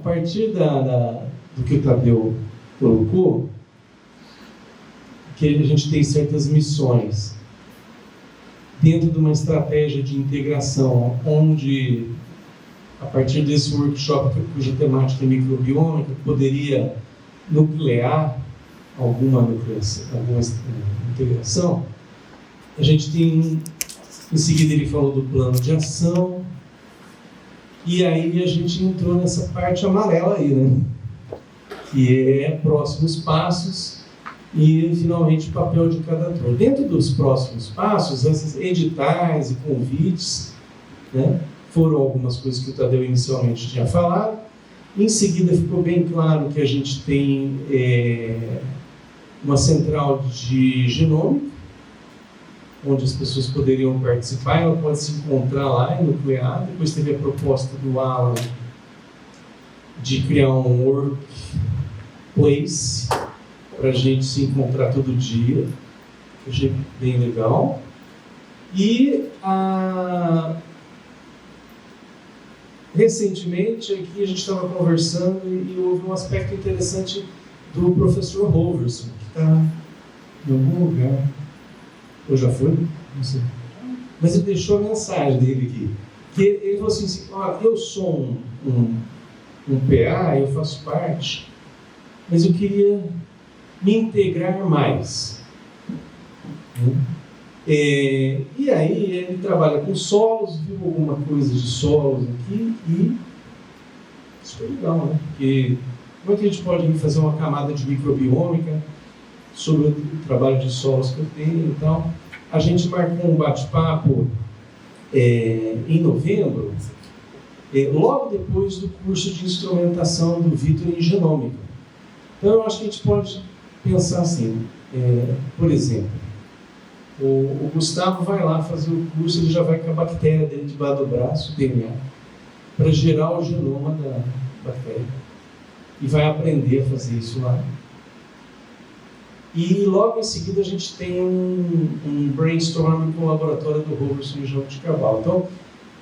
partir do que o Tadeu colocou, que a gente tem certas missões dentro de uma estratégia de integração, onde, a partir desse workshop cuja temática é microbiômica, poderia nuclear alguma integração. A gente tem, em seguida ele falou do plano de ação, e aí a gente entrou nessa parte amarela aí, né? Que é próximos passos e, finalmente, o papel de cada ator. Dentro dos próximos passos, esses editais e convites, né, foram algumas coisas que o Tadeu inicialmente tinha falado. Em seguida, ficou bem claro que a gente tem uma central de genômica, onde as pessoas poderiam participar, ela pode se encontrar lá e nuclear. Depois teve a proposta do Alan de criar um workplace para a gente se encontrar todo dia, que eu achei bem legal. E recentemente aqui a gente estava conversando e houve um aspecto interessante do professor Roverson, que está em algum lugar. Ou já foi? Não sei. Mas ele deixou a mensagem dele aqui. Que ele falou assim, eu sou um PA, eu faço parte, mas eu queria me integrar mais. E aí ele trabalha com solos, viu alguma coisa de solos aqui, e isso foi legal, né? Porque como é que a gente pode fazer uma camada de microbiômica sobre o trabalho de solos que eu tenho? Então, a gente marcou um bate-papo em novembro, logo depois do curso de instrumentação do Vitor em genômica. Então, eu acho que a gente pode pensar assim, por exemplo, o Gustavo vai lá fazer o curso, ele já vai com a bactéria dele debaixo do braço, o DNA, para gerar o genoma da bactéria. E vai aprender a fazer isso lá. E logo em seguida a gente tem um brainstorming com o laboratório do Roverson em Jabuticabal. Então,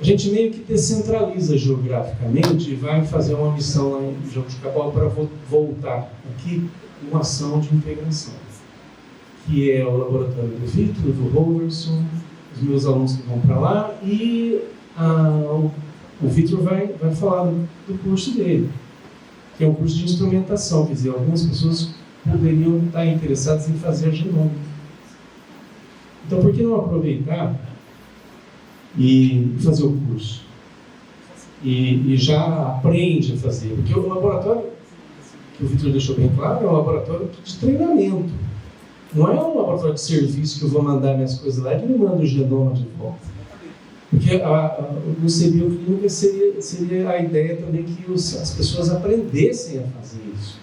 a gente meio que descentraliza geograficamente e vai fazer uma missão lá em Jabuticabal para voltar aqui uma ação de integração, que é o laboratório do Vitor, do Roverson, os meus alunos que vão para lá, e o Vitor vai falar do curso dele, que é um curso de instrumentação, quer dizer, algumas pessoas poderiam estar interessadas em fazer genômica. Então, por que não aproveitar e fazer o curso? E já aprende a fazer, porque o laboratório, que o Vitor deixou bem claro, é um laboratório de treinamento. Não é um laboratório de serviço que eu vou mandar minhas coisas lá e ele manda o genoma de volta. Porque no CBioClínica seria a ideia também que as pessoas aprendessem a fazer isso.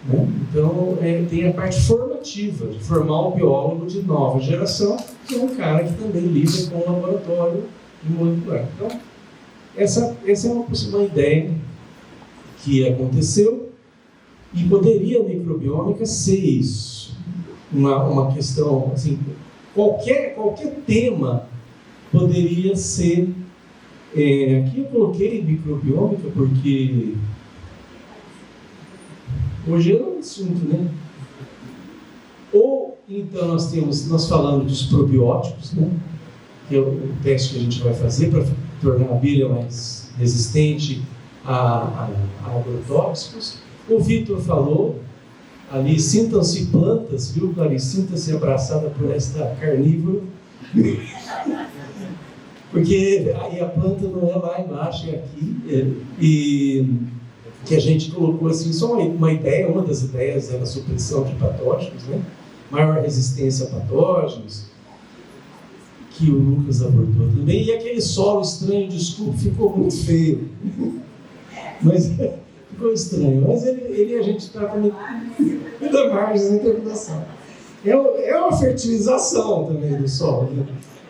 Né? Então, tem a parte formativa, de formar o biólogo de nova geração, que é um cara que também lida com o laboratório molecular. Então, essa é uma ideia que aconteceu e poderia a microbiômica ser isso. Uma questão, assim, qualquer tema poderia ser... aqui eu coloquei microbiômica porque hoje é um assunto, né? Ou então nós falamos dos probióticos, né? Que é o teste que a gente vai fazer para tornar a abelha mais resistente a agrotóxicos. O Vitor falou ali, sintam-se plantas, viu, Clarice? Sinta-se abraçada por esta carnívora. Porque aí a planta não é lá embaixo, é aqui. E que a gente colocou assim, só uma ideia, uma das ideias era a supressão de patógenos, né? Maior resistência a patógenos, que o Lucas abordou também. E aquele solo estranho, desculpa, ficou muito feio. Mas ficou estranho. Mas a gente está também da margem da interpretação. É uma fertilização também do solo, né?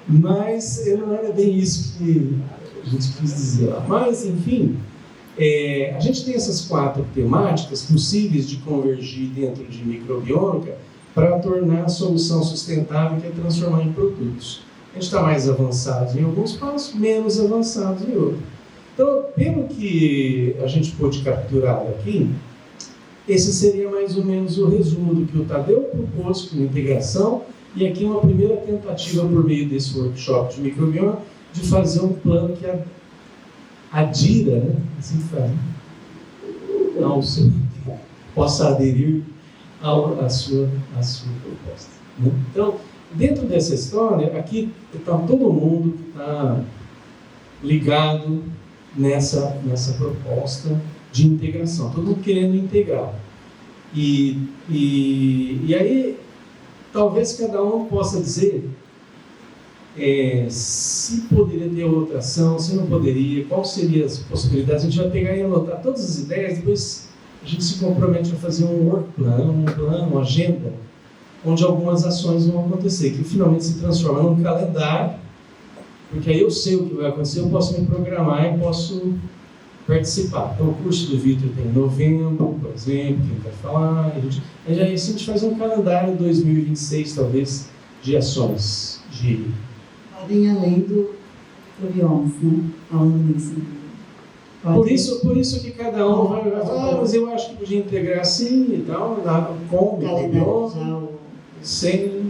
Mas não era bem isso que a gente quis dizer lá. Mas, enfim, a gente tem essas 4 temáticas possíveis de convergir dentro de microbiômica para tornar a solução sustentável, que é transformar em produtos. A gente está mais avançado em alguns passos, menos avançado em outros. Então, pelo que a gente pôde capturar aqui, esse seria mais ou menos o resumo do que o Tadeu propôs com integração, e aqui uma primeira tentativa por meio desse workshop de microbioma de fazer um plano que adira, né? Assim que faz, né? Ao seu, possa aderir à sua proposta. Né? Então, dentro dessa história, aqui está todo mundo que está ligado nessa proposta de integração, todo mundo querendo integrar. E aí, talvez cada um possa dizer se poderia ter outra ação, se não poderia, quais seriam as possibilidades. A gente vai pegar e anotar todas as ideias, depois a gente se compromete a fazer um work plan, uma agenda, onde algumas ações vão acontecer, que finalmente se transforma num calendário, porque aí eu sei o que vai acontecer, eu posso me programar e posso participar. Então, o curso do Vitor tem em novembro, por exemplo, quem vai falar. Aí a gente faz um calendário 2026, talvez, de ações. Podem além do biomas, né? Falando nisso. Por isso que cada um vai falar, mas eu acho que podia integrar assim e tal, com o bioma, sem...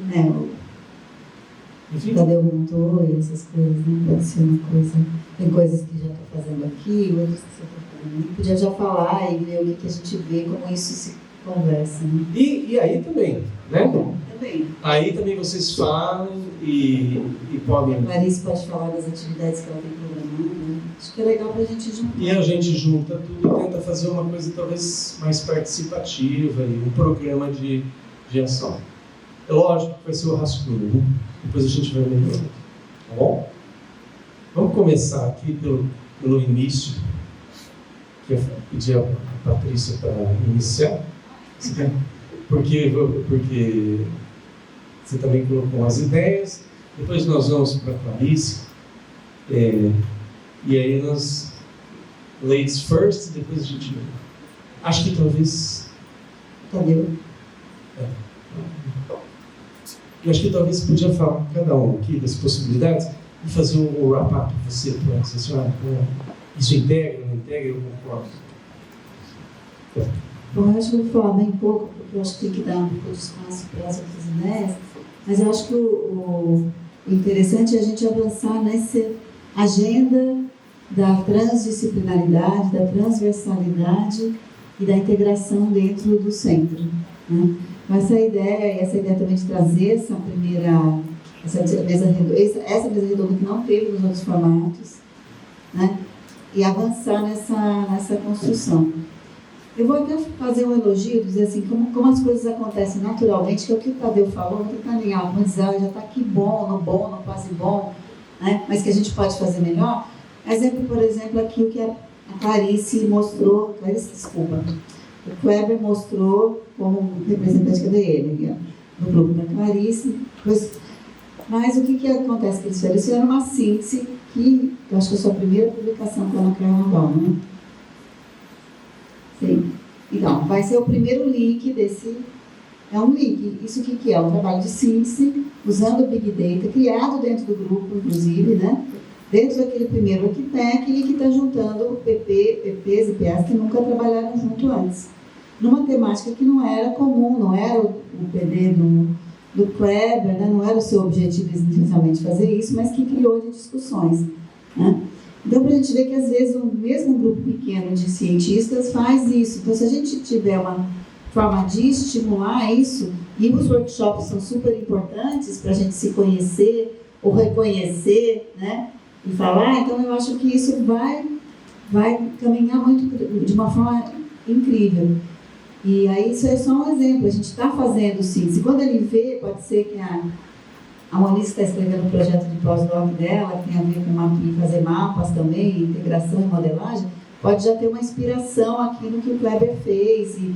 Enfim. Tadeu montou e essas coisas, né? Pode ser uma coisa. Tem coisas que já estou fazendo aqui, outras que você está fazendo. Podia já falar e ver o que a gente vê, como isso se conversa. Né? E aí também, né? Também. Aí também vocês falam e podem. A Clarice pode falar das atividades que ela tem programado. Né? Acho que é legal para a gente juntar. E a gente junta tudo e tenta fazer uma coisa talvez mais participativa e um programa de ação. É lógico que vai ser o rascunho, né? Depois a gente vai melhorar. Tá bom? Vamos começar aqui pelo início, que eu pedi a Patrícia para iniciar, porque você também colocou as ideias, depois nós vamos para a Clarice, e aí nós, ladies first, depois a gente... Acho que talvez... Tadeu. Eu acho que talvez você podia falar com cada um aqui das possibilidades e fazer um wrap-up para você, para dizer assim, isso integra, não integra, eu concordo. Bom, eu acho que eu vou falar bem pouco, porque eu acho que tem que dar um pouco de espaço para as outras ideias, mas eu acho que o interessante é a gente avançar nessa agenda da transdisciplinaridade, da transversalidade e da integração dentro do centro, né? Essa ideia também de trazer essa mesa redonda que não teve nos outros formatos, né? E avançar nessa construção. Eu vou até fazer um elogio, dizer assim, como as coisas acontecem naturalmente, que é o que o Tadeu falou, não tem que alinhar, vamos dizer, já está aqui bom, no quase bom, né? Mas que a gente pode fazer melhor. Exemplo, por exemplo, aqui o que a Clarice mostrou, o Kleber mostrou como representante, cadê ele? Do grupo da Clarice. Mas o que acontece que eles fizeram? Isso era uma síntese que, eu acho que é a sua primeira publicação com a Carnaval, né? Sim. Então, vai ser o primeiro link desse... É um link. Isso o que é? Um trabalho de síntese, usando o Big Data, criado dentro do grupo, inclusive, né? Dentro daquele primeiro arquiteto e que está juntando PPs e PAs que nunca trabalharam junto antes. Numa temática que não era comum, não era o PD do Kleber, né? Não era o seu objetivo inicialmente fazer isso, mas que criou de discussões, né? Então, para a gente ver que às vezes o mesmo grupo pequeno de cientistas faz isso. Então, se a gente tiver uma forma de estimular isso, e os workshops são super importantes para a gente se conhecer ou reconhecer, né? E falar, então eu acho que isso vai caminhar muito de uma forma incrível. E aí isso é só um exemplo, a gente está fazendo sim. Se quando ele vê, pode ser que a Monique está escrevendo um projeto de pós-doc dela, que tem a ver com fazer mapas também, integração e modelagem, pode já ter uma inspiração aqui no que o Kleber fez e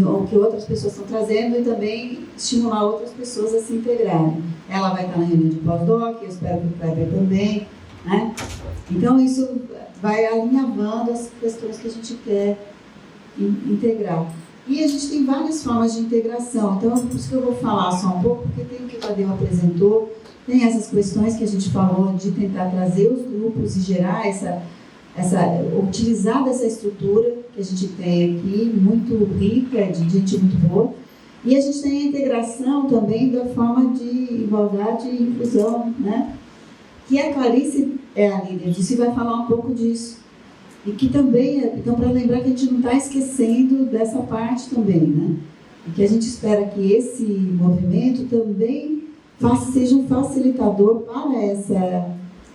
o que outras pessoas estão trazendo e também estimular outras pessoas a se integrarem. Ela vai estar na reunião de pós-doc, eu espero que o Kleber também, né? Então isso vai alinhavando as questões que a gente quer integrar. E a gente tem várias formas de integração, então por isso que eu vou falar só um pouco, porque tem o que o Tadeu apresentou, tem essas questões que a gente falou de tentar trazer os grupos e gerar utilizar dessa estrutura que a gente tem aqui, muito rica, de gente muito boa. E a gente tem a integração também da forma de igualdade e inclusão, né? Que a Clarice é a líder disso e vai falar um pouco disso. E que também, então, para lembrar que a gente não está esquecendo dessa parte também, né? E que a gente espera que esse movimento também seja um facilitador para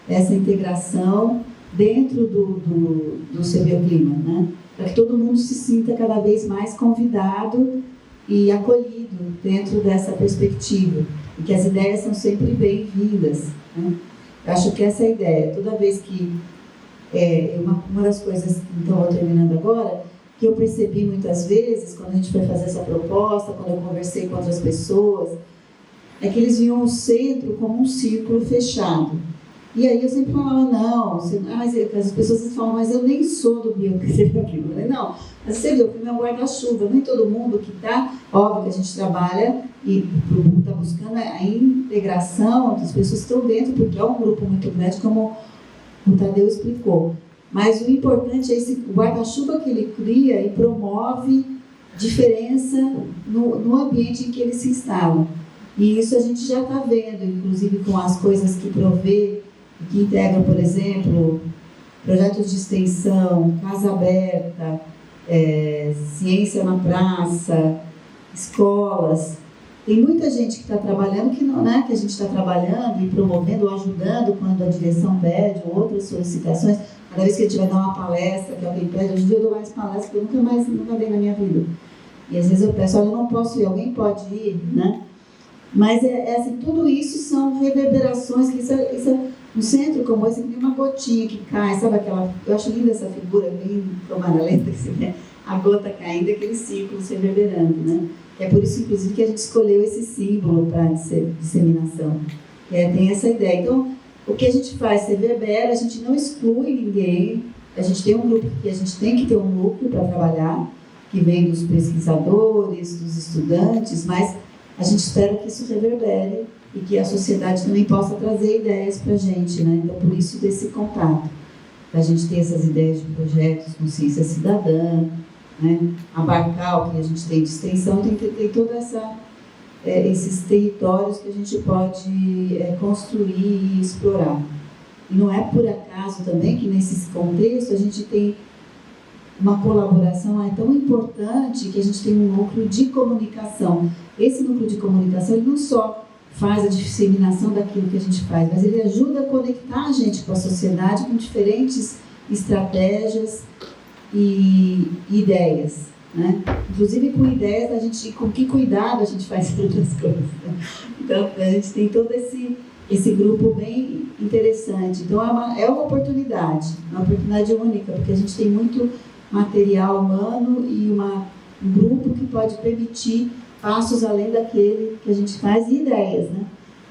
essa integração dentro do CBio-Clima, né? Para que todo mundo se sinta cada vez mais convidado e acolhido dentro dessa perspectiva, e que as ideias são sempre bem-vindas, né? Eu acho que essa é a ideia. Toda vez que... uma das coisas, então, vou terminando agora, que eu percebi muitas vezes, quando a gente foi fazer essa proposta, quando eu conversei com outras pessoas, é que eles viam o centro como um círculo fechado. E aí eu sempre falava, não, mas as pessoas falam, mas eu nem sou do Bioclima. Eu falei, não, mas você viu, o Bioclima é um guarda-chuva, nem todo mundo que está, óbvio que a gente trabalha e está buscando a integração das pessoas que estão dentro, porque é um grupo muito grande, como o Tadeu explicou. Mas o importante é esse guarda-chuva que ele cria e promove diferença no ambiente em que ele se instala. E isso a gente já está vendo, inclusive com as coisas que provê, que integram, por exemplo, projetos de extensão, casa aberta, ciência na praça, escolas. Tem muita gente que está trabalhando, que não, né, que a gente está trabalhando e promovendo ou ajudando quando a direção pede, ou outras solicitações. Cada vez que a gente vai dar uma palestra, que alguém pede, hoje em dia eu dou mais palestras, porque eu nunca dei na minha vida. E às vezes eu peço, olha, eu não posso ir, alguém pode ir, né? Mas assim, tudo isso são reverberações, que isso no centro como esse tem uma gotinha que cai, sabe aquela... Eu acho linda essa figura, bem câmara lenta, né? A gota caindo e aquele círculo se reverberando, né? É por isso, inclusive, que a gente escolheu esse símbolo para disseminação. Tem essa ideia. Então, o que a gente faz? Reverbera, a gente não exclui ninguém, a gente tem um grupo que a gente tem que ter um núcleo para trabalhar, que vem dos pesquisadores, dos estudantes, mas a gente espera que isso reverbere e que a sociedade também possa trazer ideias para a gente, né? Então, por isso, desse contato. A gente tem essas ideias de projetos com ciência cidadã, né? A Barcal, que a gente tem de extensão, tem toda esses territórios que a gente pode construir e explorar. E não é por acaso também que, nesse contexto, a gente tem uma colaboração tão importante que a gente tem um núcleo de comunicação. Esse núcleo de comunicação, ele não só faz a disseminação daquilo que a gente faz, mas ele ajuda a conectar a gente com a sociedade com diferentes estratégias e ideias, né? Inclusive com ideias, com que cuidado a gente faz outras coisas, né? Então, a gente tem todo esse grupo bem interessante. Então, é uma oportunidade única, porque a gente tem muito material humano e um grupo que pode permitir passos além daquele que a gente faz e ideias, né?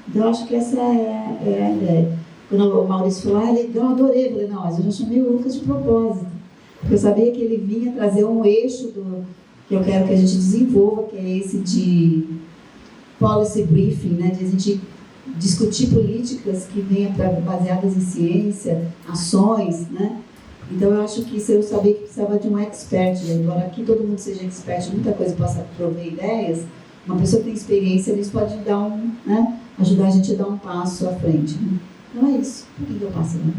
Então, acho que essa é a ideia. Quando o Maurício falou, legal, adorei, eu falei, não, mas eu já chamei o Lucas de propósito, porque eu sabia que ele vinha trazer um eixo que eu quero que a gente desenvolva, que é esse de policy briefing, né? De a gente discutir políticas que venham baseadas em ciência, ações, né? Então, eu acho que isso eu sabia que precisava de um expert, né? Embora aqui todo mundo seja expert, muita coisa possa prover ideias, uma pessoa que tem experiência, eles podem dar né? Ajudar a gente a dar um passo à frente, né? Então é isso. Por que eu passo, né?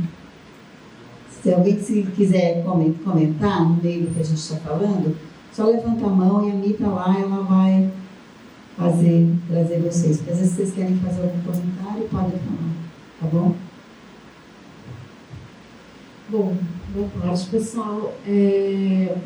Se alguém quiser comentar no meio do que a gente está falando, só levanta a mão e a Mita lá, ela vai trazer vocês. Porque às vezes vocês querem fazer algum comentário, podem falar, tá bom? Bom, boa tarde, pessoal.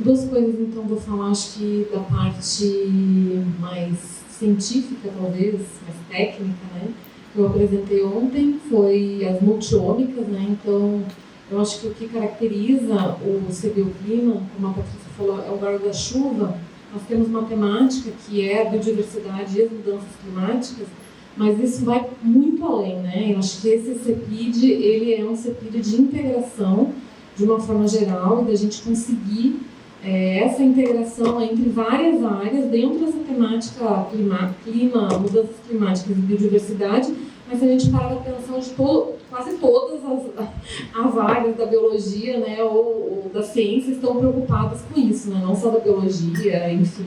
Duas coisas, então, vou falar, acho que da parte mais científica, talvez, mais técnica, né? Que eu apresentei ontem foi as multiômicas, né? Então, eu acho que o que caracteriza o CBio-Clima, como a Patrícia falou, é o guarda-chuva. Nós temos matemática, que é a biodiversidade e as mudanças climáticas, mas isso vai muito além, né? Eu acho que esse CEPID, ele é um CEPID de integração, de uma forma geral, e da gente conseguir essa integração entre várias áreas, dentro dessa temática clima, mudanças climáticas e biodiversidade, mas se a gente parar para pensar de quase todas as áreas da biologia, né, ou da ciência estão preocupadas com isso, né, não só da biologia, enfim.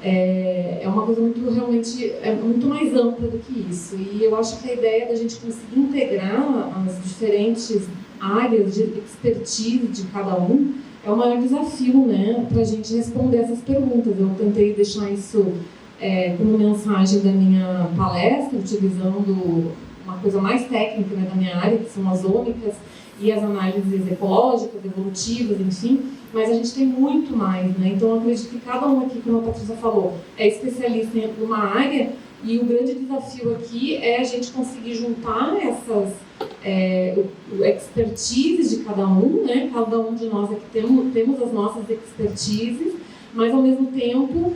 É uma coisa realmente muito mais ampla do que isso. E eu acho que a ideia da gente conseguir integrar as diferentes áreas de expertise de cada um é o maior desafio, né, para a gente responder essas perguntas. Eu tentei deixar isso como mensagem da minha palestra, utilizando uma coisa mais técnica, né, da minha área, que são as ômicas e as análises ecológicas, evolutivas, enfim, mas a gente tem muito mais, né? Então eu acredito que cada um aqui, como a Patrícia falou, é especialista em uma área, e o grande desafio aqui é a gente conseguir juntar essas expertises de cada um, né? Cada um de nós aqui temos as nossas expertises, mas ao mesmo tempo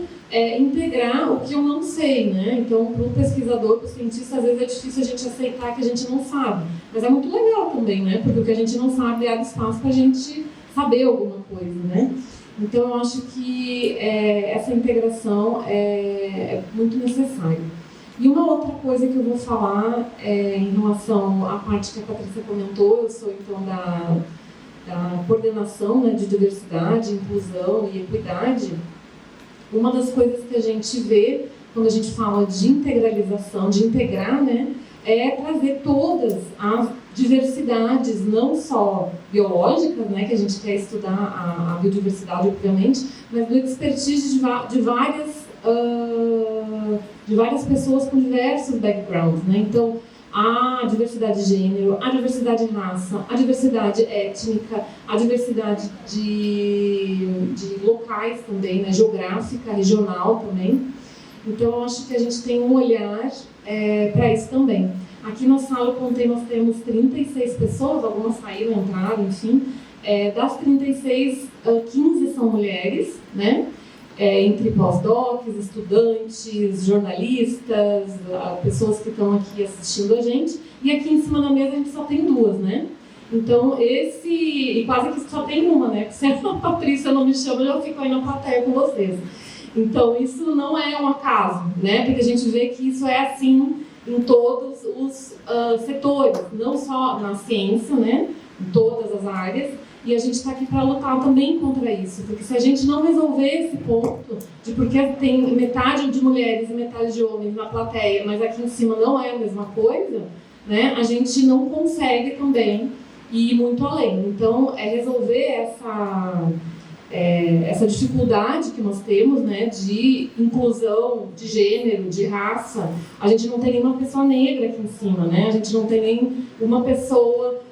integrar o que eu não sei, né? Então, para o pesquisador, para o cientista, às vezes é difícil a gente aceitar que a gente não sabe, mas é muito legal também, né? Porque o que a gente não sabe abre espaço para a gente saber alguma coisa, né? Então, eu acho que essa integração é muito necessária. E uma outra coisa que eu vou falar em relação à parte que a Patrícia comentou, eu sou então da coordenação, né, de diversidade, inclusão e equidade. Uma das coisas que a gente vê quando a gente fala de integralização, de integrar, né, é trazer todas as diversidades, não só biológicas, né, que a gente quer estudar a biodiversidade, obviamente, mas do expertise de várias pessoas com diversos backgrounds, né? Então, a diversidade de gênero, a diversidade de raça, a diversidade étnica, a diversidade de locais também, né, geográfica, regional também. Então, eu acho que a gente tem um olhar para isso também. Aqui na sala, eu contei, nós temos 36 pessoas, algumas saíram, entraram, enfim. Das 36, 15 são mulheres, né? Entre pós-docs, estudantes, jornalistas, pessoas que estão aqui assistindo a gente. E aqui em cima da mesa a gente só tem 2, né? Então, e quase que só tem uma, né? Se a Patrícia não me chama, eu fico aí na plateia com vocês. Então, isso não é um acaso, né? Porque a gente vê que isso é assim em todos os setores, não só na ciência, né? Em todas as áreas. E a gente está aqui para lutar também contra isso, porque se a gente não resolver esse ponto de porque tem metade de mulheres e metade de homens na plateia, mas aqui em cima não é a mesma coisa, né, a gente não consegue também ir muito além. Então, resolver essa dificuldade que nós temos, né, de inclusão, de gênero, de raça. A gente não tem nenhuma pessoa negra aqui em cima, né? A gente não tem nem uma pessoa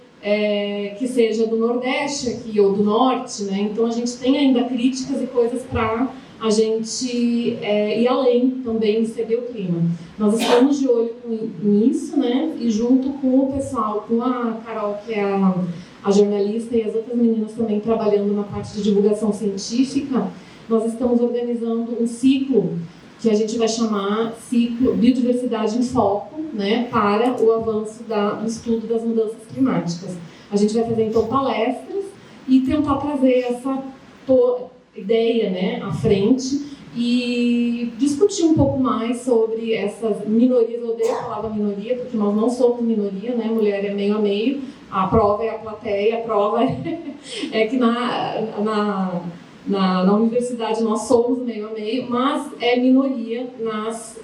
que seja do Nordeste aqui ou do Norte, né? Então a gente tem ainda críticas e coisas para a gente ir além também e ceder o clima. Nós estamos de olho nisso, né? E junto com o pessoal, com a Carol, que é a jornalista, e as outras meninas também trabalhando na parte de divulgação científica, nós estamos organizando um ciclo que a gente vai chamar Ciclo Biodiversidade em Foco, né, para o avanço do estudo das mudanças climáticas. A gente vai fazer, então, palestras e tentar trazer essa ideia, né, à frente e discutir um pouco mais sobre essas minorias. Eu odeio a palavra minoria, porque nós não somos minoria, né, mulher é meio a meio, a prova é a plateia, a prova é que na universidade nós somos meio a meio, mas é minoria nas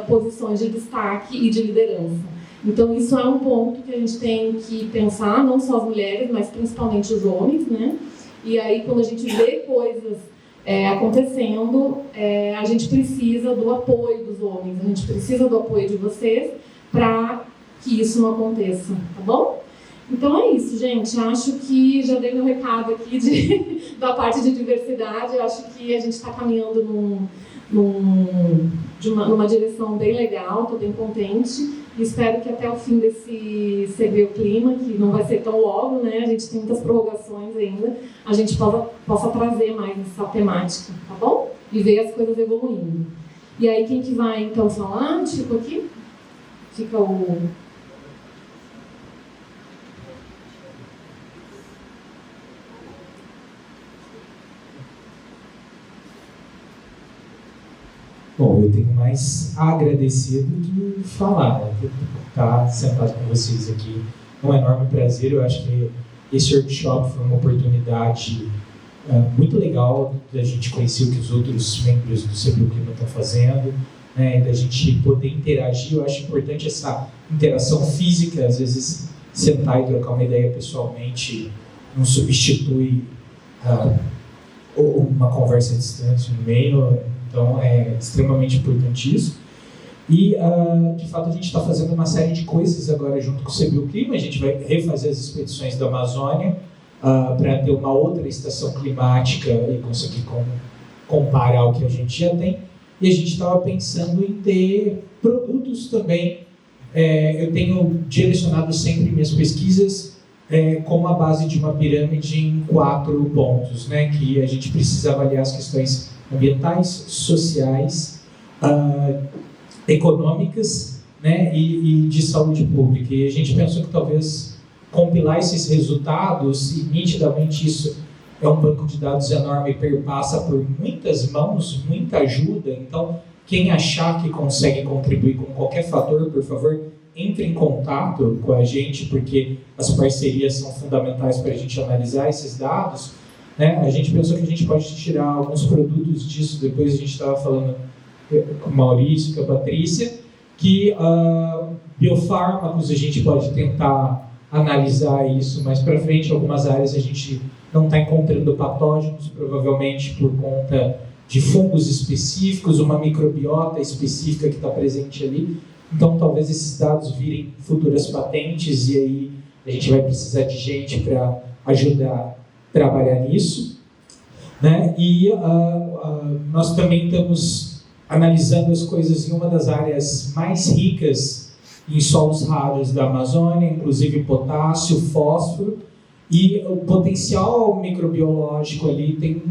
posições de destaque e de liderança. Então isso é um ponto que a gente tem que pensar, não só as mulheres, mas principalmente os homens, né? E aí quando a gente vê coisas acontecendo, a gente precisa do apoio dos homens, a gente precisa do apoio de vocês para que isso não aconteça, tá bom? Então é isso, gente. Acho que já dei meu recado aqui da parte de diversidade. Eu acho que a gente está caminhando numa direção bem legal, estou bem contente. E espero que até o fim desse CV o Clima, que não vai ser tão logo, né? A gente tem muitas prorrogações ainda, a gente possa trazer mais essa temática, tá bom? E ver as coisas evoluindo. E aí, quem que vai então falar? A gente ficou aqui? Fica o... Bom, eu tenho mais a agradecer do que falar, né? Estar sentado com vocês aqui é um enorme prazer. Eu acho que esse workshop foi uma oportunidade muito legal da gente conhecer o que os outros membros do CBU Clima estão fazendo, né? Da gente poder interagir. Eu acho importante essa interação física, às vezes sentar e trocar uma ideia pessoalmente não substitui uma conversa distante no meio, então é extremamente importante isso. E, de fato, a gente está fazendo uma série de coisas agora junto com o CBU Clima. A gente vai refazer as expedições da Amazônia para ter uma outra estação climática e conseguir comparar o que a gente já tem. E a gente estava pensando em ter produtos também. Eu tenho direcionado sempre minhas pesquisas como a base de uma pirâmide em 4 pontos, né? Que a gente precisa avaliar as questões ambientais, sociais, econômicas, né? E de saúde pública. E a gente pensou que talvez compilar esses resultados, e nitidamente isso é um banco de dados enorme, perpassa por muitas mãos, muita ajuda. Então, quem achar que consegue contribuir com qualquer fator, por favor, entre em contato com a gente, porque as parcerias são fundamentais para a gente analisar esses dados, né? A gente pensou que a gente pode tirar alguns produtos disso. Depois a gente estava falando com o Maurício, com a Patrícia, que biofármacos a gente pode tentar analisar isso mais para frente. Em algumas áreas a gente não está encontrando patógenos, provavelmente por conta de fungos específicos, uma microbiota específica que está presente ali. Então, talvez esses dados virem futuras patentes e aí a gente vai precisar de gente para ajudar a trabalhar nisso, né? E nós também estamos analisando as coisas em uma das áreas mais ricas em solos raros da Amazônia, inclusive potássio, fósforo, e o potencial microbiológico ali tem,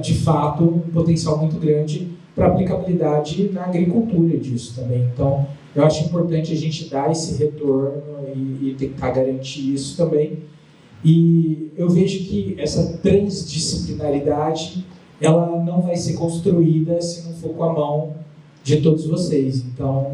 de fato, um potencial muito grande para aplicabilidade na agricultura disso também. Então, eu acho importante a gente dar esse retorno e tentar garantir isso também. E eu vejo que essa transdisciplinaridade, ela não vai ser construída se não for com a mão de todos vocês. Então,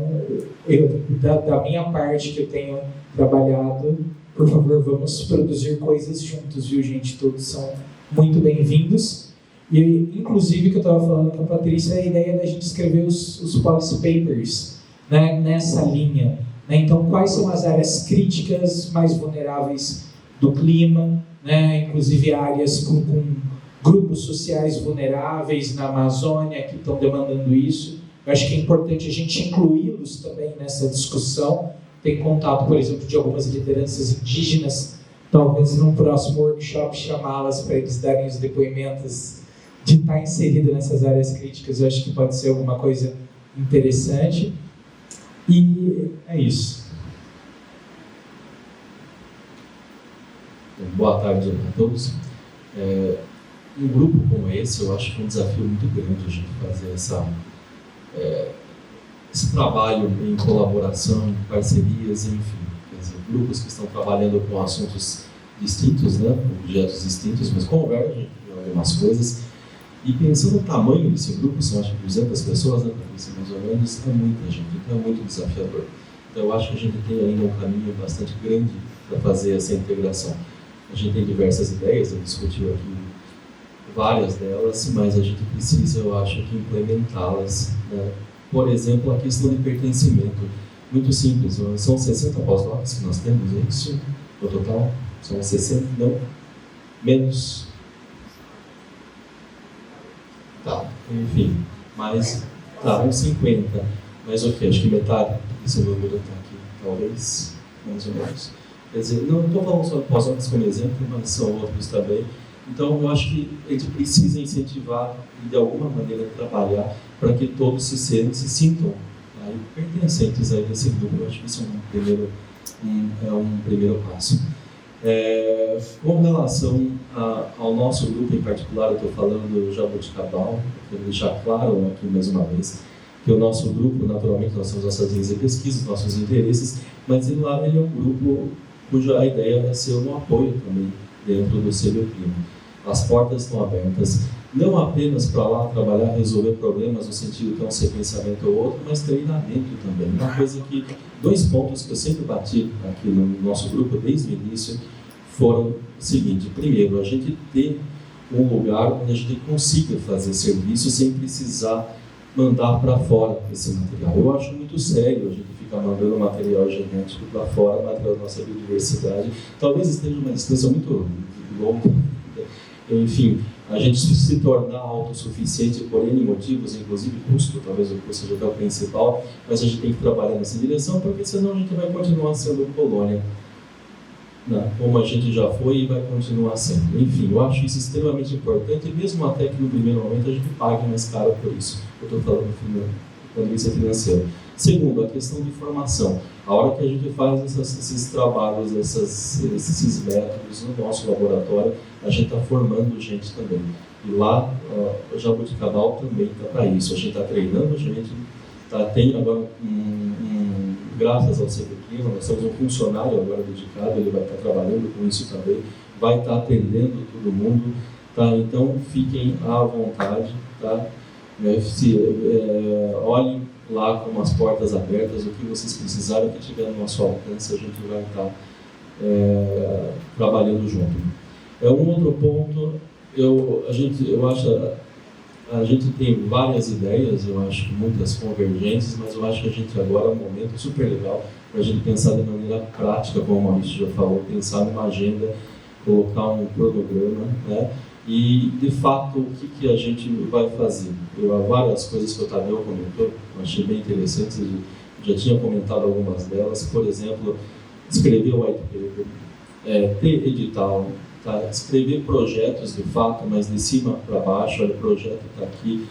da minha parte que eu tenho trabalhado, por favor, vamos produzir coisas juntos, viu, gente? Todos são muito bem-vindos. E, inclusive, que eu estava falando com a Patrícia, a ideia da gente escrever os policy papers, né, nessa linha, né? Então, quais são as áreas críticas mais vulneráveis do clima, né? Inclusive áreas com grupos sociais vulneráveis na Amazônia que estão demandando isso. Eu acho que é importante a gente incluí-los também nessa discussão. Tem contato, por exemplo, de algumas lideranças indígenas, talvez num próximo workshop chamá-las para eles darem os depoimentos de estar inserido nessas áreas críticas. Eu acho que pode ser alguma coisa interessante. E é isso. Boa tarde a todos. Um grupo como esse, eu acho que é um desafio muito grande a gente fazer esse trabalho em colaboração, em parcerias, enfim. Quer dizer, grupos que estão trabalhando com assuntos distintos, né, objetos distintos, mas convergem em algumas coisas. E pensando no tamanho desse grupo, são acho que 200 pessoas, né, mais ou menos, é muita gente, então é muito desafiador. Então eu acho que a gente tem ainda um caminho bastante grande para fazer essa integração. A gente tem diversas ideias, eu discuti aqui várias delas, mas a gente precisa, eu acho, que implementá-las, né? Por exemplo, a questão de pertencimento. Muito simples, são 60 pós-docs que nós temos, é isso? No total? São 60? Não? Menos? Tá, enfim, mas tá, uns 50, mas ok, acho que metade desse número está aqui, talvez, mais ou menos. Quer dizer, não estou falando só de pós-docs como exemplo, mas são outros também. Então, eu acho que a gente precisa incentivar e, de alguma maneira, trabalhar para que todos se sintam pertencentes a esse grupo. Eu acho que isso é um primeiro passo. Com relação ao nosso grupo em particular, eu estou falando do Jaboticabal, quero deixar claro aqui mais uma vez que o nosso grupo, naturalmente, nós temos nossas linhas de pesquisa, nossos interesses, mas ele é um grupo cuja ideia é ser um apoio também dentro do CBU Clima. As portas estão abertas, não apenas para lá trabalhar, resolver problemas no sentido de ter um sequenciamento ou outro, mas treinamento também. Uma coisa que, 2 pontos que eu sempre bati aqui no nosso grupo desde o início foram o seguinte: primeiro, a gente ter um lugar onde a gente consiga fazer serviço sem precisar mandar para fora esse material. Eu acho muito sério a gente ficar mandando material genético para fora, material da nossa biodiversidade. Talvez esteja uma distância muito longa. Enfim, a gente se tornar autossuficiente por N motivos, inclusive custo, talvez o custo seja o principal, mas a gente tem que trabalhar nessa direção, porque senão a gente vai continuar sendo colônia, né? Como a gente já foi e vai continuar sendo. Enfim, eu acho isso extremamente importante, mesmo até que no primeiro momento a gente pague mais caro por isso. Eu estou falando do ponto de vista financeiro. Segundo, a questão de formação. A hora que a gente faz esses trabalhos, esses métodos no nosso laboratório, a gente está formando gente também. E lá, o Jaboticabal também está para isso. A gente está treinando gente, tem agora graças ao CBQ, nós temos um funcionário agora dedicado, ele vai estar trabalhando com isso também, vai estar atendendo todo mundo, tá? Então fiquem à vontade, tá? Olhem lá com as portas abertas, o que vocês precisarem, o que tiver no nosso alcance, a gente vai estar trabalhando junto. Um outro ponto, eu acho, a gente tem várias ideias, eu acho que muitas convergentes, mas eu acho que a gente agora é um momento super legal para a gente pensar de maneira prática, como o Maurício já falou, pensar numa agenda, colocar um cronograma, né? E, de fato, o que a gente vai fazer? Há várias coisas que o Tadeu comentou, eu achei bem interessantes, eu já tinha comentado algumas delas, por exemplo, escrever o white paper, ter edital, tá? Escrever projetos, de fato, mas de cima para baixo, olha, o projeto está aqui,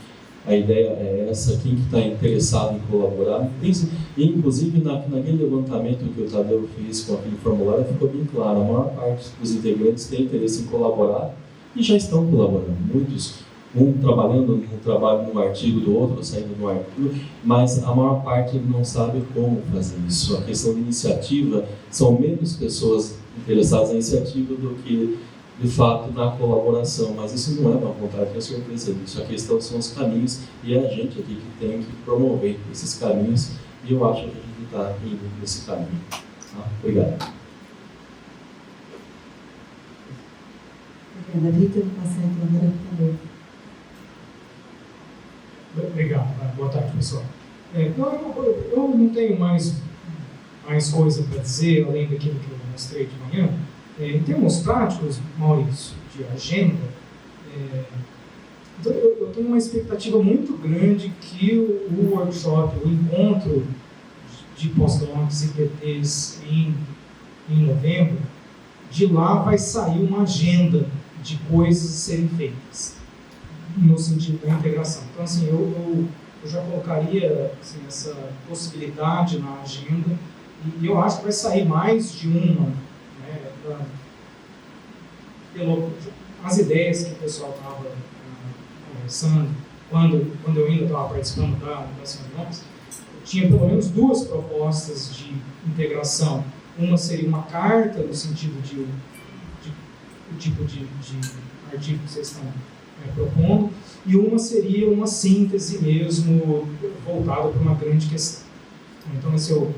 a ideia é essa, quem que está interessado em colaborar. Inclusive, naquele levantamento que o Tadeu fez com aquele formulário, ficou bem claro, a maior parte dos integrantes tem interesse em colaborar, e já estão colaborando, muitos, trabalhando num artigo do outro, saindo no artigo, mas a maior parte não sabe como fazer isso. A questão de iniciativa, são menos pessoas interessadas na iniciativa do que, de fato, na colaboração, mas isso não é uma vontade, tenho certeza disso. A questão são os caminhos, e é a gente aqui que tem que promover esses caminhos, e eu acho que a gente está indo nesse caminho. Tá? Obrigado. Obrigada, Rita. Vou passar então agora para o Tadeu. Obrigado. Boa tarde, pessoal. Eu não tenho mais coisa para dizer, além daquilo que eu mostrei de manhã. Em termos práticos, Maurício, de agenda, eu tenho uma expectativa muito grande que o workshop, o encontro de pós-docs e PTs em novembro, de lá vai sair uma agenda de coisas a serem feitas, no sentido da integração. Então, assim, eu já colocaria assim, essa possibilidade na agenda, e eu acho que vai sair mais de uma, né, as ideias que o pessoal estava conversando, quando eu ainda estava participando da Sinopse, tinha pelo menos 2 propostas de integração. Uma seria uma carta, no sentido de o tipo de artigo que vocês estão propondo, e uma seria uma síntese mesmo, voltada para uma grande questão. Então, esse é o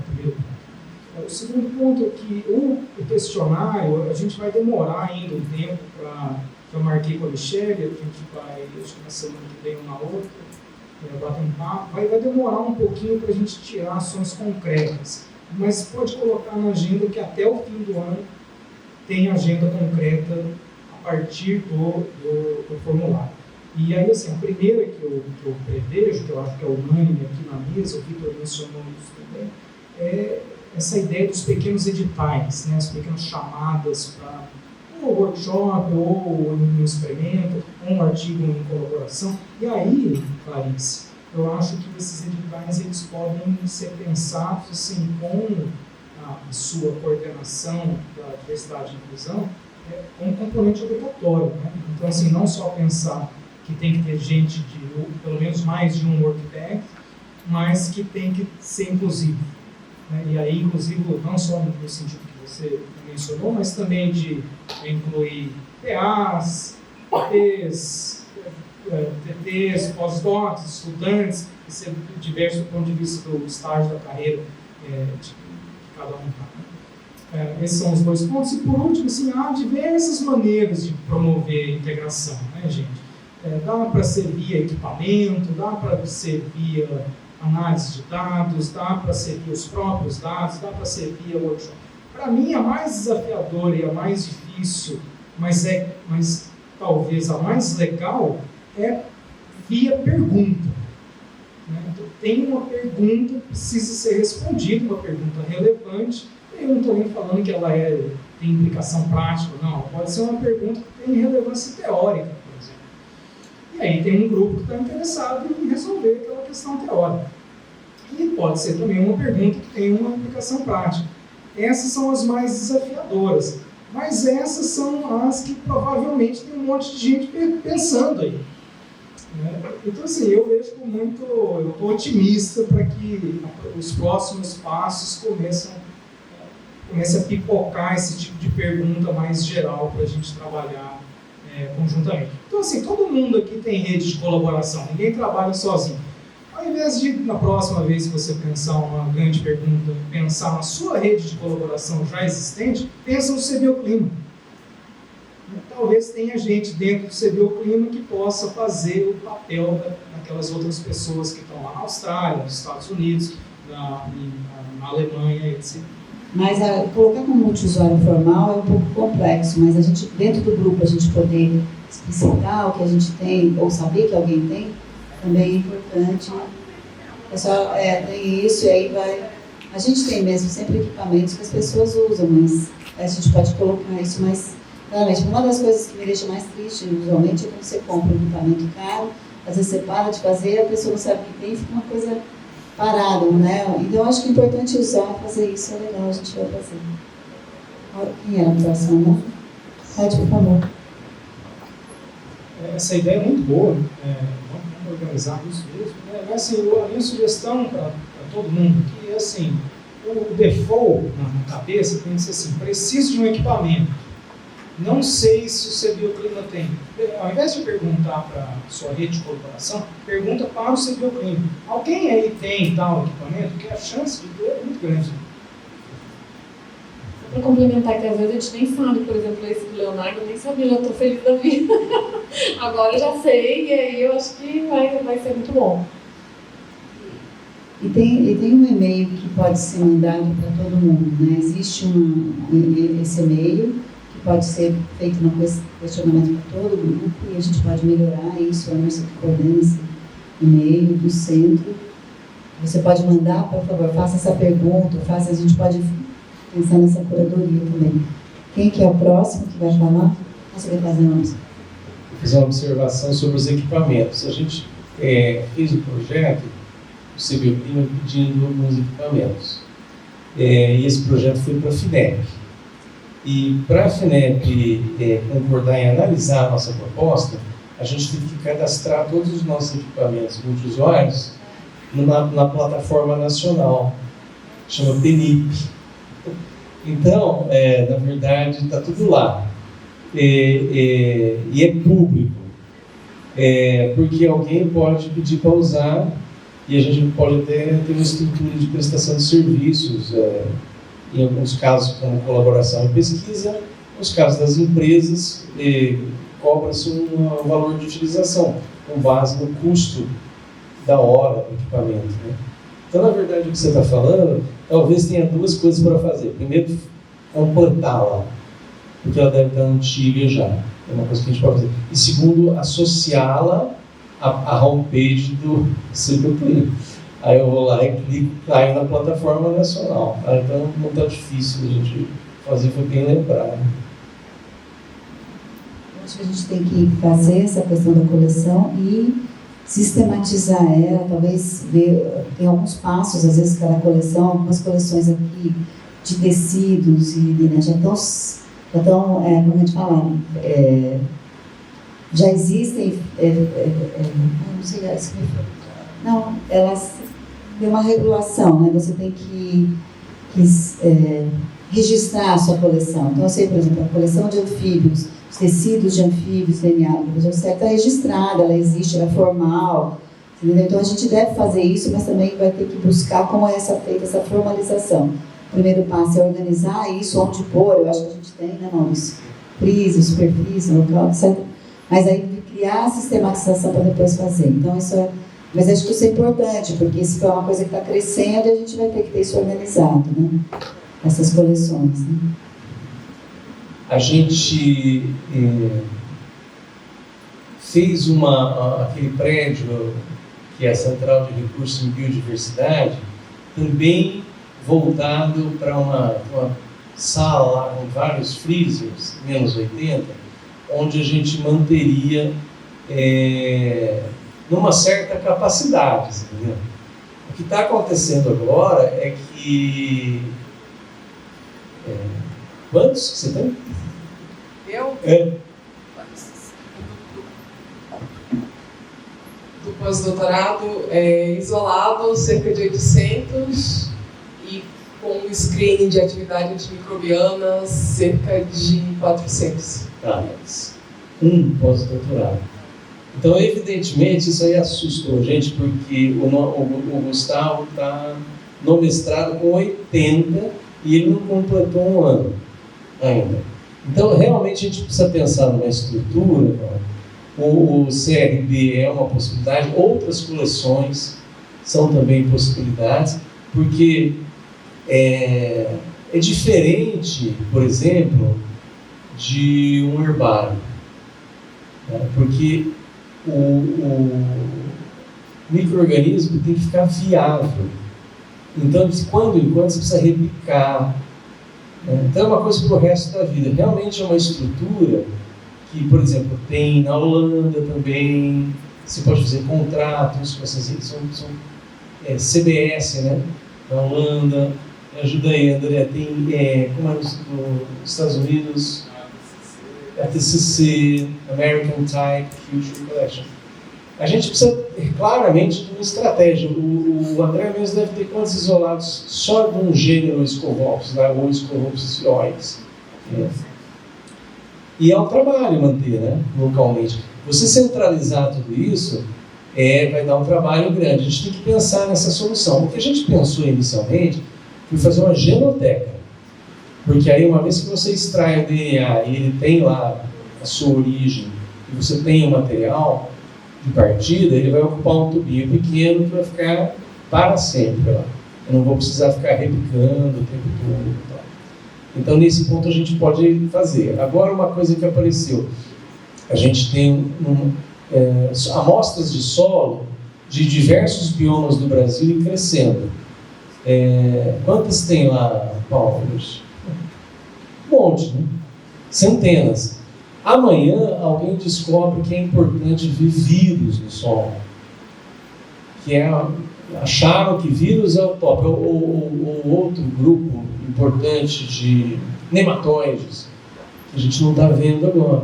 primeiro ponto. O segundo ponto é que o questionário, a gente vai demorar ainda um tempo para... Eu marquei com a Michelle, a gente vai, acho que na semana que vem ou na outra, bater um papo, vai demorar um pouquinho para a gente tirar ações concretas, mas pode colocar na agenda que até o fim do ano tem agenda concreta a partir do formulário. E aí, assim, a primeira que eu prevejo, que eu acho que é unânime aqui na mesa, o Vitor mencionou isso também, é essa ideia dos pequenos editais, né, as pequenas chamadas para um workshop, ou um experimento, ou um artigo em colaboração. E aí, Clarice, eu acho que esses editais eles podem ser pensados assim, com a sua coordenação da diversidade e inclusão como componente obrigatório. Né? Então, assim, não só pensar que tem que ter gente de pelo menos mais de um workpack, mas que tem que ser inclusivo. Né? E aí, inclusivo, não só no sentido que você mencionou, mas também de incluir PAs, TTs, pós-docs, estudantes, isso é diverso do ponto de vista do estágio da carreira que cada um está. Esses são os 2 pontos. E por último, assim, há diversas maneiras de promover a integração, né, gente? Dá para ser via equipamento, dá para ser via análise de dados, dá para ser via os próprios dados, dá para ser via workshop. Para mim, a mais desafiadora e a mais difícil, mas talvez a mais legal, é via pergunta. Então, tem uma pergunta que precisa ser respondida, uma pergunta relevante. Eu não estou nem falando que ela tem implicação prática, não. Pode ser uma pergunta que tem relevância teórica, por exemplo. E aí tem um grupo que está interessado em resolver aquela questão teórica. E pode ser também uma pergunta que tem uma implicação prática. Essas são as mais desafiadoras. Mas essas são as que provavelmente tem um monte de gente pensando aí. Então, assim, eu vejo eu estou otimista para que os próximos passos comecem a pipocar esse tipo de pergunta mais geral para a gente trabalhar conjuntamente. Então, assim, todo mundo aqui tem rede de colaboração, ninguém trabalha sozinho. Ao invés de, na próxima vez que você pensar uma grande pergunta, pensar na sua rede de colaboração já existente, pensa no CBioClima. Talvez tenha gente dentro do CBioClima que possa fazer o papel daquelas outras pessoas que estão lá na Austrália, nos Estados Unidos, na Alemanha, etc. Mas colocar como multiusuário formal é um pouco complexo, mas a gente, dentro do grupo, a gente poder explicitar o que a gente tem, ou saber que alguém tem, também é importante. O pessoal tem isso e aí vai... A gente tem mesmo sempre equipamentos que as pessoas usam, mas a gente pode colocar isso mais... Realmente, uma das coisas que me deixa mais triste, usualmente, é quando você compra um equipamento caro, às vezes você para de fazer, a pessoa não sabe o que tem, fica uma coisa parada, né? Então, acho que é importante usar, fazer isso, é legal, a gente vai fazer. Quem é a próxima? Pode, por favor. Essa ideia é muito boa, vamos organizar isso mesmo. Mas, assim, a minha sugestão para todo mundo aqui é assim, o default na cabeça tem que ser assim, preciso de um equipamento. Não sei se o CBioClima tem. Ao invés de perguntar para a sua rede de colaboração, pergunta para o CBioClima. Alguém aí tem tal equipamento? Porque a chance de ter é muito grande. Para complementar, que às vezes a gente nem sabe, por exemplo, esse do Leonardo, eu nem sabia, já estou feliz da vida. Agora eu já sei, e aí eu acho que vai ser muito bom. E tem um e-mail que pode ser mandado para todo mundo, né? Existe esse e-mail que pode ser feito no questionamento para todo o grupo e a gente pode melhorar isso, a Emerson que coordena esse e-mail do centro. Você pode mandar, por favor, faça essa pergunta, a gente pode pensar nessa curadoria também. Quem que é o próximo que vai falar? Você vai fazer nós. Vou fazer uma observação sobre os equipamentos. A gente fez o projeto, o CBioClima, pedindo alguns equipamentos. E esse projeto foi para a FINEP. E para a FINEP concordar em analisar a nossa proposta, a gente teve que cadastrar todos os nossos equipamentos multiusuários na plataforma nacional, chama PNIP. Então, na verdade, está tudo lá. E é público. Porque alguém pode pedir para usar e a gente pode até ter uma estrutura de prestação de serviços, em alguns casos como colaboração e pesquisa, nos casos das empresas, cobra-se um valor de utilização com base no custo da hora do equipamento, né? Então, na verdade, o que você está falando, talvez tenha duas coisas para fazer. Primeiro, completá-la, porque ela deve estar antiga já. É uma coisa que a gente pode fazer. E segundo, associá-la à homepage do CBioClima. Aí eu vou lá e clico, caio na plataforma nacional. Então, não está difícil a gente fazer, foi bem lembrado. Eu acho que a gente tem que fazer essa questão da coleção e sistematizar ela, talvez ver, tem alguns passos, às vezes, cada coleção, algumas coleções aqui de tecidos, né, já estão, como a gente fala, já existem, não sei, não, elas têm uma regulação, né, você tem que registrar a sua coleção. Então, eu sei, por exemplo, a coleção de anfíbios, os tecidos de anfíbios, DNA da população inseto, está registrada, ela existe, ela é formal. Entendeu? Então a gente deve fazer isso, mas também vai ter que buscar como é feita essa formalização. O primeiro passo é organizar isso, onde pôr, eu acho que a gente tem, né, Maurício? Prisma, superfície, local, etc. Mas aí criar a sistematização para depois fazer. Então isso é... Mas acho que isso é importante, porque isso é uma coisa que está crescendo e a gente vai ter que ter isso organizado, né? Essas coleções, né? A gente fez aquele prédio que é a Central de Recursos em Biodiversidade, também voltado para uma sala lá com vários freezers, menos 80, onde a gente manteria numa certa capacidade, entendeu? O que está acontecendo agora é que... quantos que você tem? Eu? Do pós-doutorado, isolado, cerca de 800, e com screening de atividade antimicrobiana, cerca de 400. Mas um pós-doutorado. Então, evidentemente, isso aí assustou a gente, porque o Gustavo está no mestrado com 80 e ele não completou um ano ainda. Então, realmente, a gente precisa pensar numa estrutura. O CRB é uma possibilidade, outras coleções são também possibilidades, porque é diferente, por exemplo, de um herbário, né? Porque o micro-organismo tem que ficar viável. Então, de quando em quando, você precisa replicar. Né? Então, é uma coisa para o resto da vida. Realmente é uma estrutura que, por exemplo, tem na Holanda também. Você pode fazer contratos com essas... São CBS, né? Na Holanda. Ajuda aí, André. Tem, como é nos Estados Unidos... ATCC, American Type, Future Collection. A gente precisa claramente de uma estratégia. O André mesmo deve ter quantos isolados só de um gênero Scovopsis, né, ou Scovopsis fioides. Né? E é um trabalho manter, né, localmente. Você centralizar tudo isso vai dar um trabalho grande. A gente tem que pensar nessa solução. O que a gente pensou inicialmente foi fazer uma genoteca. Porque aí, uma vez que você extrai o DNA e ele tem lá a sua origem, e você tem o material de partida, ele vai ocupar um tubinho pequeno que vai ficar para sempre lá. Eu não vou precisar ficar replicando o tempo todo. Então, nesse ponto, a gente pode fazer. Agora, uma coisa que apareceu. A gente tem amostras de solo de diversos biomas do Brasil e crescendo. Quantas tem lá, Paulo? Um monte, né? Centenas. Amanhã alguém descobre que é importante ver vírus no solo. Acharam que vírus é o top. O outro grupo importante de nematóides, que a gente não está vendo agora.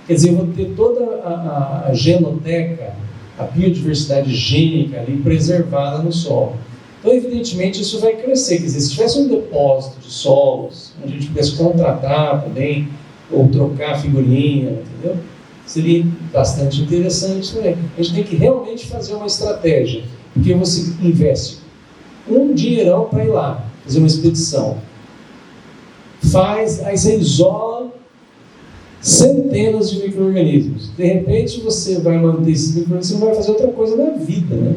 Quer dizer, eu vou ter toda a genoteca, a biodiversidade gênica ali preservada no solo. Então, evidentemente, isso vai crescer. Quer dizer, se tivesse um depósito de solos, onde a gente pudesse contratar também, ou trocar figurinha, entendeu? Seria bastante interessante também. A gente tem que realmente fazer uma estratégia, porque você investe um dinheirão para ir lá, fazer uma expedição. Aí você isola centenas de micro-organismos. De repente, você vai manter esses micro-organismos, você não vai fazer outra coisa na vida, né?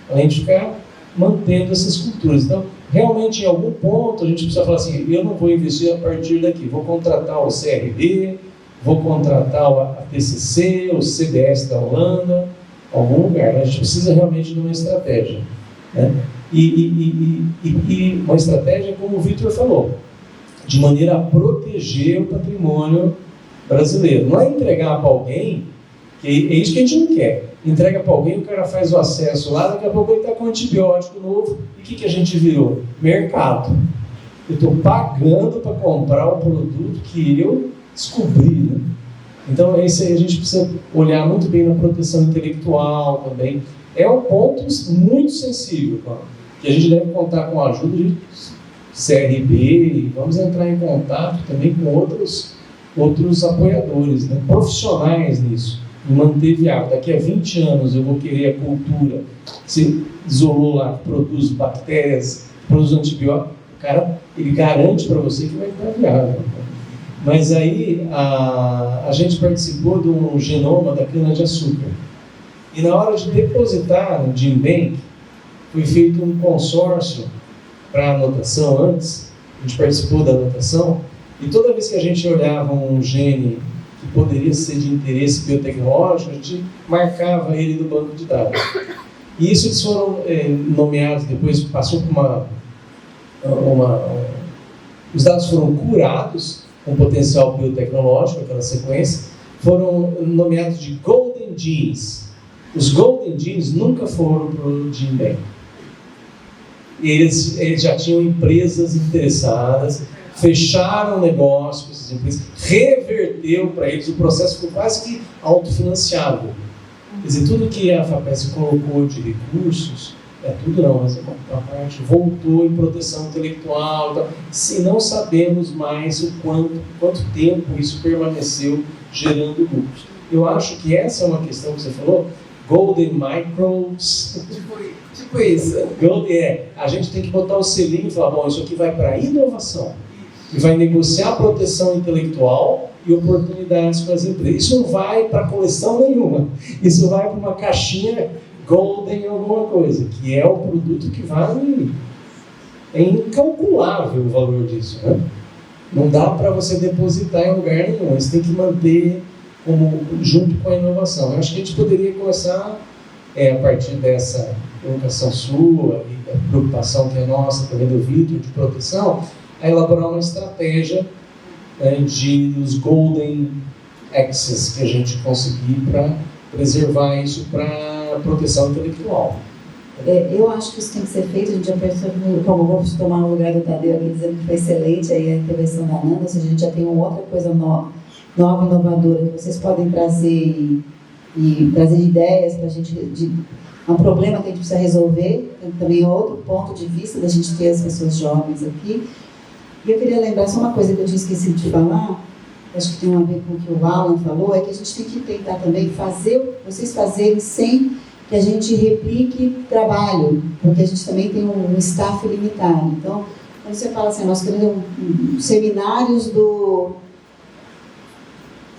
Além de ficar mantendo essas culturas. Então, realmente, em algum ponto, a gente precisa falar assim, eu não vou investir a partir daqui, vou contratar o CRB, vou contratar o ATCC, o CBS da Holanda, algum lugar. A gente precisa realmente de uma estratégia. Né? E uma estratégia, como o Victor falou, de maneira a proteger o patrimônio brasileiro. Não é entregar para alguém, que é isso que a gente não quer. Entrega para alguém, o cara faz o acesso lá, daqui a pouco ele está com um antibiótico novo. E o que a gente virou? Mercado. Eu estou pagando para comprar um produto que eu descobri. Né? Então, esse aí a gente precisa olhar muito bem na proteção intelectual também. É um ponto muito sensível, que a gente deve contar com a ajuda de CRB, e vamos entrar em contato também com outros outros apoiadores, né, profissionais nisso, e manter viável. Daqui a 20 anos eu vou querer a cultura que se isolou lá, que produz bactérias, produz antibióticos, o cara, ele garante para você que vai estar viável. Mas aí a gente participou de um genoma da cana-de-açúcar. E na hora de depositar no GenBank, foi feito um consórcio para anotação antes, a gente participou da anotação, e toda vez que a gente olhava um gene que poderia ser de interesse biotecnológico, a gente marcava ele no banco de dados. E isso eles foram nomeados, depois passou por os dados foram curados com potencial biotecnológico, aquela sequência, foram nomeados de Golden Genes. Os Golden Genes nunca foram para o GenBank. Eles já tinham empresas interessadas, fecharam negócio com essas empresas, reverteu para eles, o processo foi quase que autofinanciável. Quer dizer, tudo que a FAPESP colocou de recursos, tudo não, mas uma parte voltou em proteção intelectual, então, se não sabemos mais quanto tempo isso permaneceu gerando lucros. Eu acho que essa é uma questão que você falou, Golden Microbes. Tipo isso. A gente tem que botar o selinho e falar, bom, isso aqui vai para a inovação. E vai negociar proteção intelectual e oportunidades com as empresas. Isso não vai para coleção nenhuma. Isso vai para uma caixinha Golden alguma coisa, que é o produto que vale. É incalculável o valor disso, né? Não dá para você depositar em lugar nenhum. Você tem que manter junto com a inovação. Eu acho que a gente poderia começar, a partir dessa educação sua e da preocupação que é nossa, também do Vitor, de proteção, a elaborar uma estratégia dos Golden Access que a gente conseguir para preservar isso para proteção intelectual. Eu acho que isso tem que ser feito. A gente já percebeu, como vou tomar o lugar do Tadeu aqui dizendo que foi excelente aí a intervenção da Nanda, ou seja, a gente já tem uma outra coisa nova, inovadora, que vocês podem trazer e trazer ideias para a gente, um problema que a gente precisa resolver, também é outro ponto de vista da gente ter as pessoas jovens aqui. E eu queria lembrar só uma coisa que eu tinha esquecido de falar, acho que tem a ver com o que o Alan falou, é que a gente tem que tentar também vocês fazerem sem que a gente replique trabalho, porque a gente também tem um staff limitado. Então, quando você fala assim, nós queremos seminários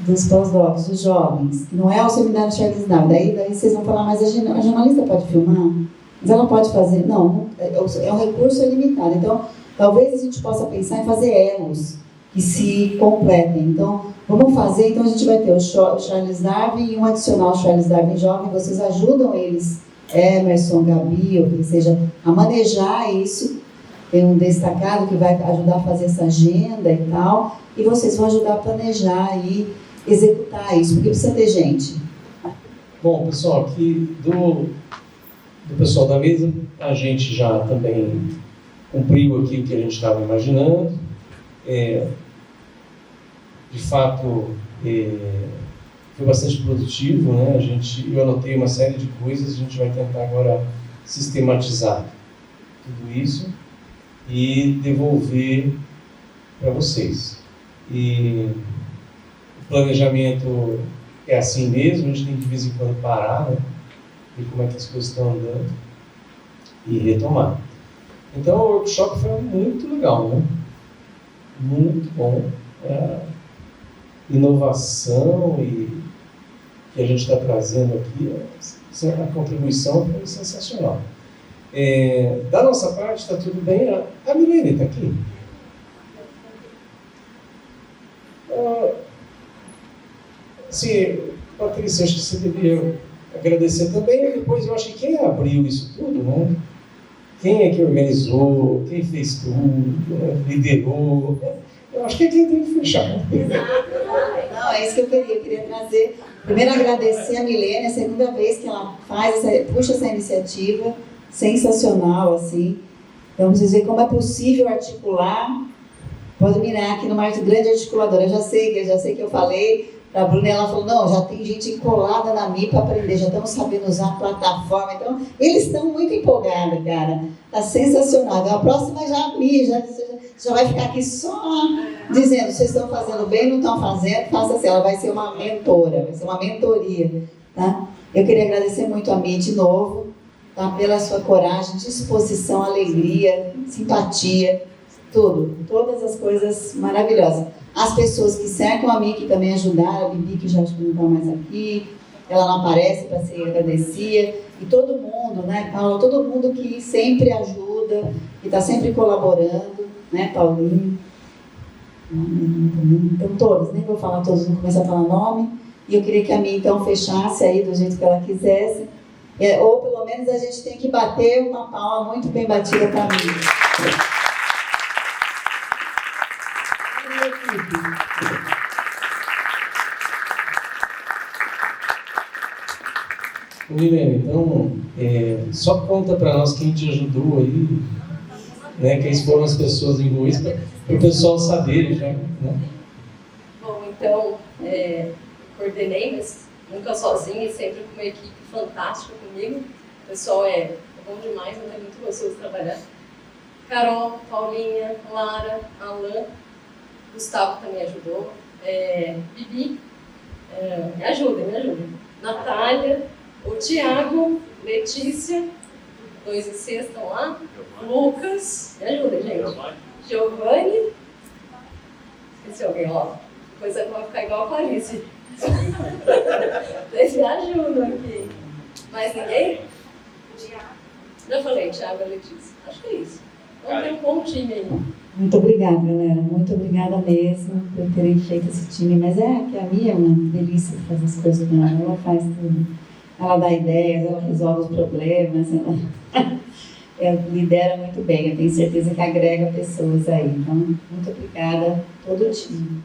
dos pós-docs, dos jovens, que não é o seminário Charles Darwin, daí vocês vão falar, mas a jornalista pode filmar? Mas ela pode fazer? Não, o recurso é limitado. Então, talvez a gente possa pensar em fazer elos que se completem. Então, vamos fazer, então a gente vai ter o Charles Darwin e um adicional Charles Darwin jovem, vocês ajudam eles, Emerson, Gabi, ou que seja, a manejar isso. Tem um destacado que vai ajudar a fazer essa agenda e tal, e vocês vão ajudar a planejar e executar isso, porque precisa ter gente. Bom, pessoal, aqui do pessoal da mesa, a gente já também cumpriu aqui o que a gente estava imaginando. De fato, foi bastante produtivo, né? Eu anotei uma série de coisas, a gente vai tentar agora sistematizar tudo isso e devolver para vocês. E o planejamento é assim mesmo, a gente tem que de vez em quando parar, né? Ver como é que as coisas estão andando e retomar. Então o workshop foi muito legal, né? Muito bom. Inovação e que a gente está trazendo aqui, a contribuição foi sensacional. Da nossa parte está tudo bem. A Milene está aqui? Sim, Patrícia, acho que você deveria agradecer também. Depois eu acho que quem abriu isso tudo, né? Quem é que organizou, quem fez tudo, né? Liderou. Eu acho que é quem tem que fechar. Não, é isso que eu queria trazer. Primeiro, agradecer a Milene, a segunda vez que ela puxa essa iniciativa, sensacional, assim. Então, vocês veem como é possível articular. Pode mirar aqui no Marco Grande Articulador. Eu já sei que eu falei para a Bruna, ela falou, não, já tem gente colada na MI para aprender, já estamos sabendo usar a plataforma. Então, eles estão muito empolgados, cara. Está sensacional. A próxima já a MI, já vai ficar aqui só dizendo, vocês estão fazendo bem, não estão fazendo, faça assim. Ela vai ser uma mentora, vai ser uma mentoria, tá? Eu queria agradecer muito a Mi de novo, tá? Pela sua coragem, disposição, alegria, simpatia, tudo, todas as coisas maravilhosas. As pessoas que cercam a Mi, que também ajudaram, a Bibi, que já acho que não está mais aqui, ela não aparece para ser agradecida, e todo mundo, né, Paula, todo mundo que sempre ajuda, que está sempre colaborando, né, Paulinho, então todos, nem vou falar todos, vou começar a falar nome, e eu queria que a Mi então fechasse aí do jeito que ela quisesse, ou pelo menos a gente tem que bater uma palma muito bem batida para a Mi. Milene, então, só conta para nós quem te ajudou aí, né, quem foram as pessoas envolvidas, para o pessoal saber já, né? Bom, então, coordenei, mas nunca sozinha, sempre com uma equipe fantástica comigo. O pessoal é bom demais, é muito gostoso trabalhar. Carol, Paulinha, Lara, Alan, Gustavo também ajudou, Bibi, me ajuda. Natália, o Tiago, Letícia, 2 e 6 estão lá, Lucas, me ajuda, gente. Giovanni, esqueci alguém, ó, coisa vai ficar igual a Clarice. Vocês me ajudam aqui. Mais ninguém? Já falei, Tiago e Letícia, acho que é isso. Vamos ter um bom time aí. Muito obrigada, galera. Muito obrigada mesmo por terem feito esse time. Mas que a minha é uma delícia fazer as coisas com ela. Ela faz tudo. Ela dá ideias, ela resolve os problemas, ela lidera muito bem. Eu tenho certeza que agrega pessoas aí. Então, muito obrigada a todo o time.